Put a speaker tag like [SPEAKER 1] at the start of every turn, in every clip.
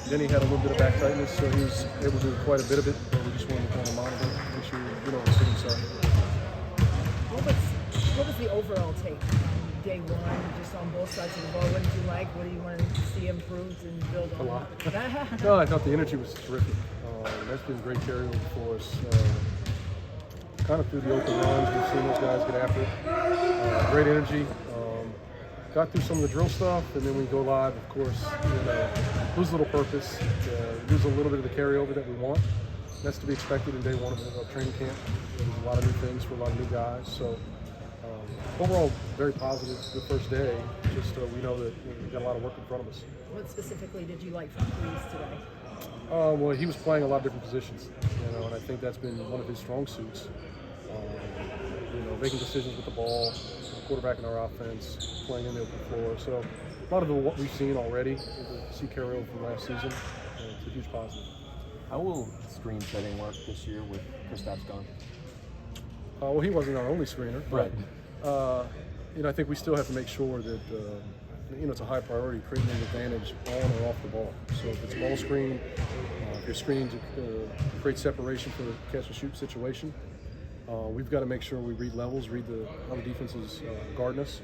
[SPEAKER 1] Then he had a little bit of back tightness, so he was able to do quite a bit of it. But we just wanted to kind of monitor, make sure we're sitting himself.
[SPEAKER 2] What was the overall take from day one, just on both sides of the ball? What did you like? What do you want to see improved and build on?
[SPEAKER 1] A lot. No, I thought the energy was terrific. That's been a great carryover for us. Kind of through the open runs, we've seen those guys get after it. Great energy. Got through some of the drill stuff, and then we go live, of course, lose a little purpose, lose a little bit of the carryover that we want. That's to be expected in day one of training camp. There's a lot of new things for a lot of new guys. So overall, very positive the first day. Just we know that we've got a lot of work in front of us.
[SPEAKER 2] What specifically did you like from Cruz today?
[SPEAKER 1] Well, he was playing a lot of different positions, and I think that's been one of his strong suits. Making decisions with the ball, quarterbacking our offense, playing in the open floor. So a lot of what we've seen already, see carryover from last season, it's a huge positive.
[SPEAKER 3] How will screen setting work this year with Kristaps gone?
[SPEAKER 1] Well, he wasn't our only screener, but
[SPEAKER 3] Right.
[SPEAKER 1] I think we still have to make sure that it's a high priority creating an advantage on or off the ball. So if it's ball screen, if you're screening to create separation for the catch and shoot situation, we've got to make sure we read levels, read how the defense is guarding us.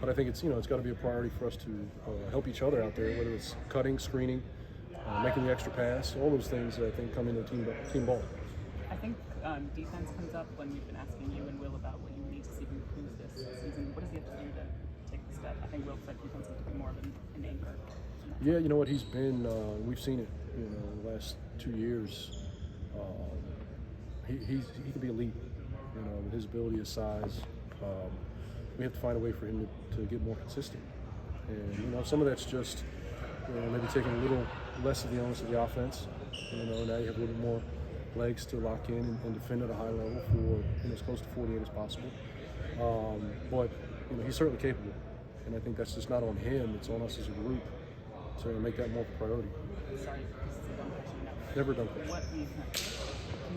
[SPEAKER 1] But I think it's got to be a priority for us to help each other out there, whether it's cutting, screening, making the extra pass, all those things that I think come into team ball.
[SPEAKER 4] I think defense comes up when we've been asking you and Will about what you need to see from Cruz this season. What does he have to do to take the step? I think Will said defense has to be more of an anchor.
[SPEAKER 1] Yeah, you know what, he's been, we've seen it, the last 2 years. He can be elite, with his ability, his size. We have to find a way for him to get more consistent. And, some of that's just, maybe taking a little less of the onus of the offense. Now you have a little bit more legs to lock in and defend at a high level for as close to 48 as possible. But he's certainly capable, and I think that's just not on him; it's on us as a group to make that more of a priority.
[SPEAKER 4] Sorry, this is a dumb question.
[SPEAKER 1] Never done.
[SPEAKER 4] What do you think?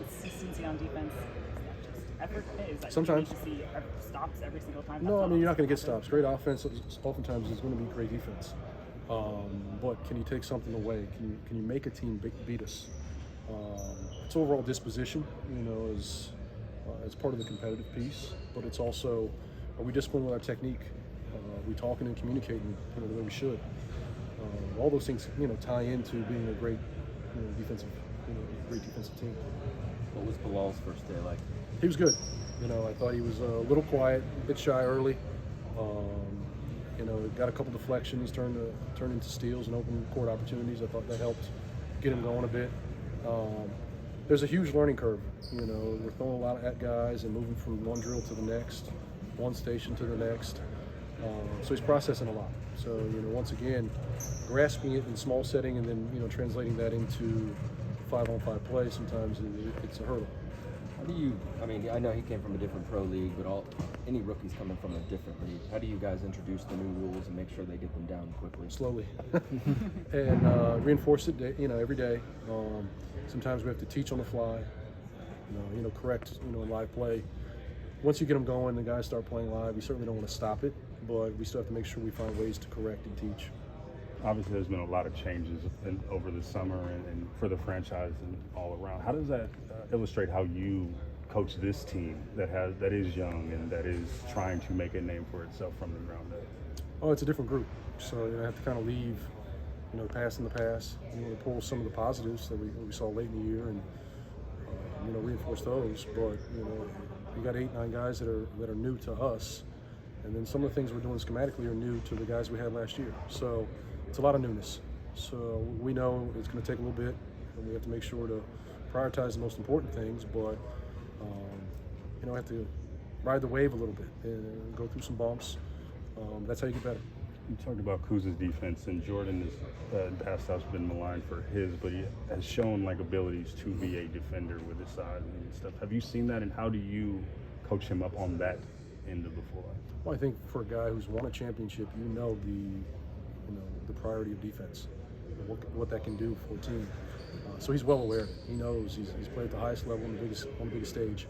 [SPEAKER 4] Consistency on defense? Is that just effort? Is that
[SPEAKER 1] Sometimes.
[SPEAKER 4] you need to see stops every single time?
[SPEAKER 1] No, I mean you're not going to get stops. Great offense oftentimes is going to be great defense. But can you take something away? Can you make a team beat us? It's overall disposition, is part of the competitive piece, but it's also, are we disciplined with our technique? Are we talking and communicating the way we should? All those things, tie into being a great, great defensive team.
[SPEAKER 3] What was Bilal's first day like?
[SPEAKER 1] He was good. I thought he was a little quiet, a bit shy early. Got a couple deflections, turned into steals and open court opportunities. I thought that helped get him going a bit. There's a huge learning curve. We're throwing a lot at guys and moving from one drill to the next, one station to the next. So he's processing a lot. So, once again, grasping it in small setting and then, translating that into 5-on-5 play, sometimes it's a hurdle.
[SPEAKER 3] How do you, I know he came from a different pro league, but any rookies coming from a different league, how do you guys introduce the new rules and make sure they get them down quickly?
[SPEAKER 1] Slowly. And reinforce it, every day. Sometimes we have to teach on the fly, correct, in live play. Once you get them going, the guys start playing live. We certainly don't want to stop it, but we still have to make sure we find ways to correct and teach.
[SPEAKER 5] Obviously, there's been a lot of changes over the summer and for the franchise and all around. How does that illustrate how you coach this team that is young and that is trying to make a name for itself from the ground up?
[SPEAKER 1] Oh, it's a different group. So I have to kind of leave, the past in the past, and pull some of the positives that we saw late in the year and reinforce those. But you got 8-9 guys that are new to us, and then some of the things we're doing schematically are new to the guys we had last year. So it's a lot of newness. So we know it's going to take a little bit, and we have to make sure to prioritize the most important things. But I have to ride the wave a little bit and go through some bumps. That's how you get better.
[SPEAKER 5] You talked about Kuz's defense, and Jordan has past has been maligned for his, but he has shown abilities to be a defender with his size and stuff. Have you seen that, and how do you coach him up on that end of the floor?
[SPEAKER 1] Well, I think for a guy who's won a championship, the priority of defense, what that can do for a team. So he's well aware of it. He knows he's played at the highest level on the biggest stage.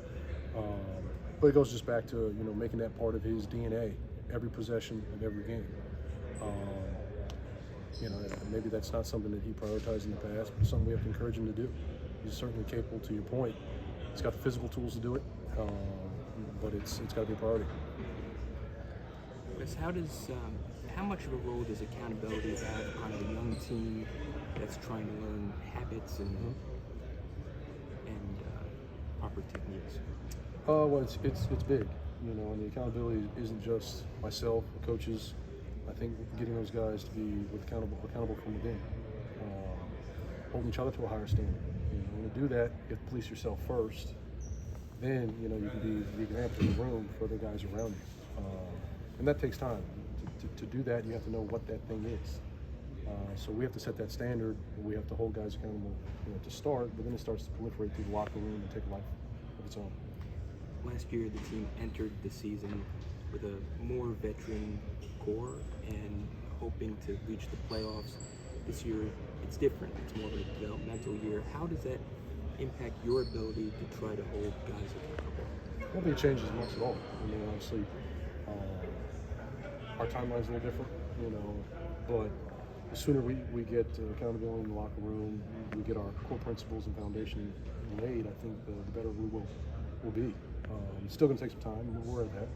[SPEAKER 1] But it goes just back to making that part of his DNA every possession of every game. You know, and maybe that's not something that he prioritized in the past, but something we have to encourage him to do. He's certainly capable, to your point. He's got the physical tools to do it, but it's got to be a priority.
[SPEAKER 6] Wes, how much of a role does accountability have on a young team that's trying to learn habits and proper techniques?
[SPEAKER 1] Well, it's big, you know, and the accountability isn't just myself, the coaches. I think getting those guys to be accountable from within, holding each other to a higher standard. You know, when you do that, you have to police yourself first. Then, you know, you can be the example in the room for the guys around you, and that takes time. To do that, you have to know what that thing is. So we have to set that standard. We have to hold guys accountable, you know, to start, but then it starts to proliferate through the locker room and take a life of its own.
[SPEAKER 6] Last year, the team entered the season with a more veteran core and hoping to reach the playoffs. This year, it's different. It's more of a developmental year. How does that impact your ability to try to hold guys accountable?
[SPEAKER 1] I don't think it changes much at all. I mean, honestly, our timeline's a little different, you know, but the sooner we get accountability in the locker room, we get our core principles and foundation laid, I think the better we will be. It's still going to take some time, and we're aware of that.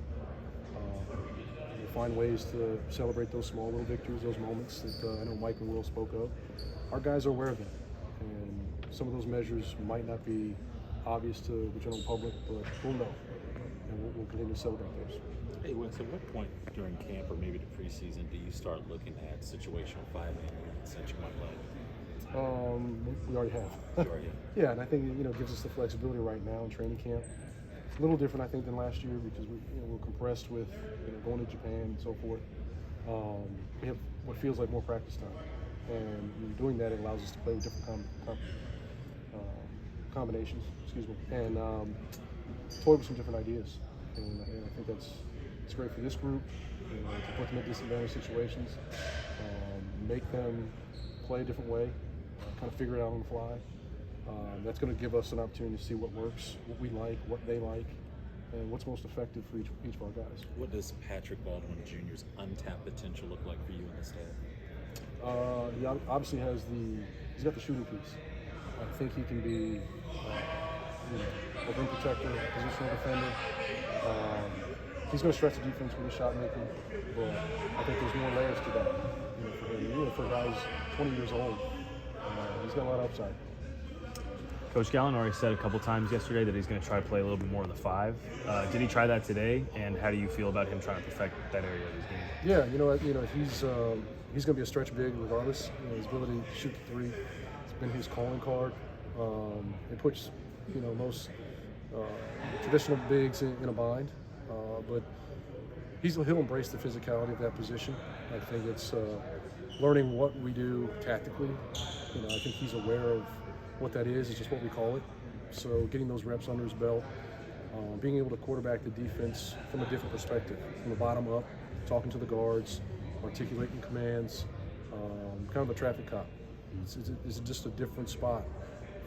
[SPEAKER 1] We'll find ways to celebrate those small little victories, those moments that I know Mike and Will spoke of. Our guys are aware of that, and some of those measures might not be obvious to the general public, but we'll know, and we'll continue to celebrate those.
[SPEAKER 7] Hey, Wes, at what point during camp or maybe the preseason do you start looking at situational 5-man units that you might play?
[SPEAKER 1] We already have.
[SPEAKER 7] You already have.
[SPEAKER 1] Yeah, and I think, you know, it gives us the flexibility right now in training camp. It's a little different, I think, than last year because we're compressed with, you know, going to Japan and so forth. We have what feels like more practice time, and in doing that, it allows us to play with different combinations. Excuse me, and toy with some different ideas. And I think it's great for this group, you know, to put them in disadvantaged situations, make them play a different way, kind of figure it out on the fly. That's going to give us an opportunity to see what works, what we like, what they like, and what's most effective for each of our guys.
[SPEAKER 7] What does Patrick Baldwin Jr.'s untapped potential look like for you in the staff?
[SPEAKER 1] He obviously he's got the shooting piece. I think he can be a rim protector, positional defender. He's going to stretch the defense with his shot making, but I think there's more layers to that. You know, for him, even for guys 20 years old, he's got a lot of upside.
[SPEAKER 8] Coach Gallen already said a couple times yesterday that he's going to try to play a little bit more of the 5. Did he try that today? And how do you feel about him trying to perfect that area of his game?
[SPEAKER 1] Yeah, you know, he's going to be a stretch big regardless. You know, his ability to shoot the 3, it's been his calling card. It puts, you know, most traditional bigs in a bind, but he'll embrace the physicality of that position. I think it's learning what we do tactically. You know, I think he's aware of what that is. It's just what we call it. So getting those reps under his belt, being able to quarterback the defense from a different perspective, from the bottom up, talking to the guards, articulating commands, kind of a traffic cop. It's just a different spot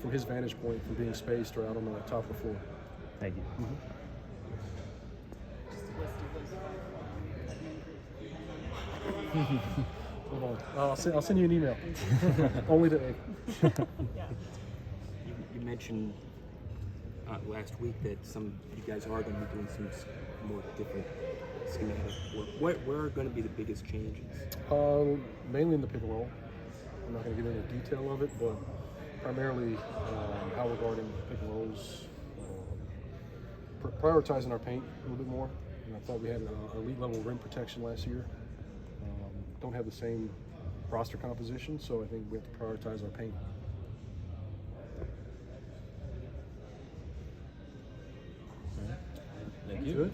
[SPEAKER 1] from his vantage point from being spaced or out on the top of the floor.
[SPEAKER 8] Thank you.
[SPEAKER 1] Mm-hmm. Hold on. I'll send you an email. Only today.
[SPEAKER 4] Yeah.
[SPEAKER 6] You mentioned last week that you guys are going to be doing some more different schematic work. Where are going to be the biggest changes?
[SPEAKER 1] Mainly in the pick and roll. I'm not going to get into detail of it, but primarily how we're guarding pick and rolls, prioritizing our paint a little bit more. I thought we had an elite level rim protection last year. Don't have the same roster composition, so I think we have to prioritize our paint.
[SPEAKER 7] Thank you.
[SPEAKER 1] Good.